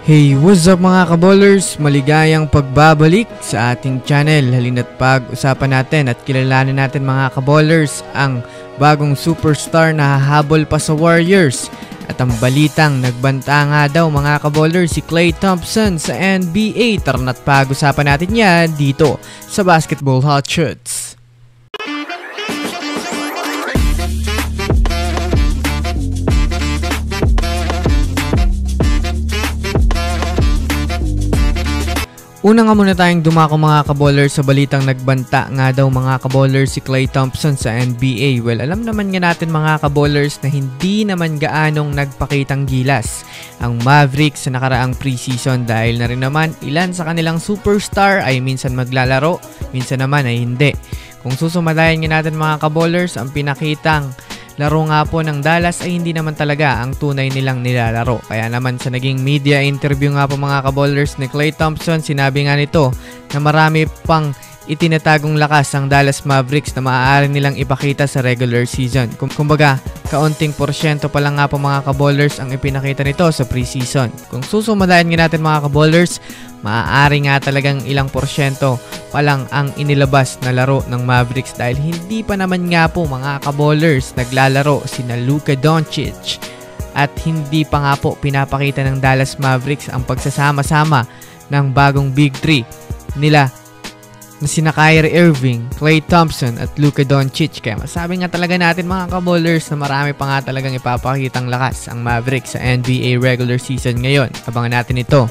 Hey, what's up mga kaballers? Maligayang pagbabalik sa ating channel. Halina't pag-usapan natin at kilalanin natin mga kaballers ang bagong superstar na hahabol pa sa Warriors. At ang balitang nagbanta nga daw mga kaballers si Klay Thompson sa NBA. Tara na't pag-usapan natin yan dito sa Basketball Hot Shots. Una nga muna tayong dumako mga kaballers sa balitang nagbanta nga daw mga kaballers si Klay Thompson sa NBA. Well, alam naman nga natin mga kaballers na hindi naman gaanong nagpakitang gilas ang Mavericks sa nakaraang preseason dahil na rin naman ilan sa kanilang superstar ay minsan maglalaro, minsan naman ay hindi. Kung susumadayan nga natin mga kaballers, ang pinakitang laro nga po ng Dallas ay hindi naman talaga ang tunay nilang nilalaro. Kaya naman sa naging media interview nga po mga kaballers ni Klay Thompson, sinabi nga nito na marami pang itinatagong lakas ang Dallas Mavericks na maaari nilang ipakita sa regular season. Kumbaga, kaunting porsyento pa lang nga po mga kaballers ang ipinakita nito sa preseason. Kung susumadayan nga natin mga kaballers, maaari nga talagang ilang porsyento pa lang ang inilabas na laro ng Mavericks dahil hindi pa naman nga po mga kaballers naglalaro sina Luka Doncic at hindi pa nga po pinapakita ng Dallas Mavericks ang pagsasama-sama ng bagong Big 3 nila na sina Kyrie Irving, Klay Thompson at Luka Doncic. Kaya masabi nga talaga natin mga kaballers na marami pa nga talagang ipapakitang lakas ang Mavericks sa NBA regular season ngayon. Abangan natin ito.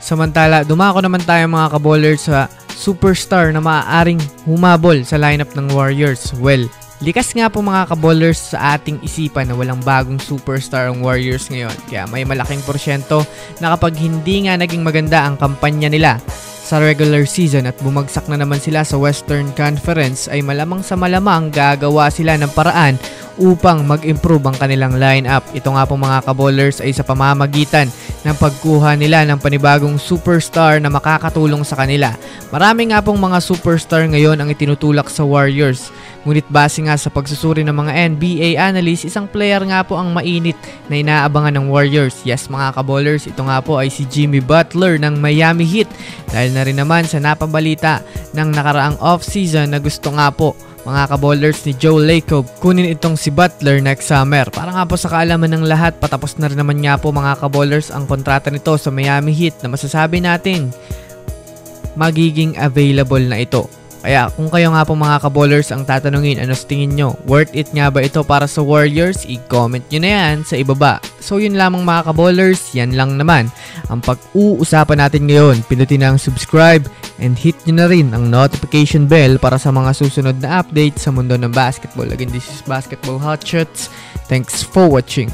Samantala, dumako naman tayo mga kaballers sa superstar na maaaring humabol sa lineup ng Warriors. Well, likas nga po mga kaballers sa ating isipan na walang bagong superstar ang Warriors ngayon. Kaya may malaking porsyento na kapag hindi nga naging maganda ang kampanya nila sa regular season at bumagsak na naman sila sa Western Conference ay malamang sa malamang gagawa sila ng paraan upang mag-improve ang kanilang lineup. Ito nga po mga kaballers ay sa pamamagitan ng pagkuha nila ng panibagong superstar na makakatulong sa kanila. Marami nga pong mga superstar ngayon ang itinutulak sa Warriors. Ngunit base nga sa pagsusuri ng mga NBA analysts, isang player nga po ang mainit na inaabangan ng Warriors. Yes mga kaballers, ito nga po ay si Jimmy Butler ng Miami Heat. Dahil na rin naman sa napabalita ng nakaraang off-season na gusto nga po mga kaballers ni Joe Lacob kunin itong si Butler next summer. Para nga po sa kaalaman ng lahat, patapos na rin naman nga po mga kaballers ang kontrata nito sa Miami Heat na masasabi natin magiging available na ito. Kaya kung kayo nga po mga kaballers ang tatanungin, ano sa tingin nyo? Worth it nga ba ito para sa Warriors? I-comment nyo na yan sa ibaba. So yun lamang mga kaballers, yan lang naman ang pag-uusapan natin ngayon. Pindutin na ang subscribe and hit nyo na rin ang notification bell para sa mga susunod na updates sa mundo ng basketball. Again, this is Basketball Hot Shots. Thanks for watching.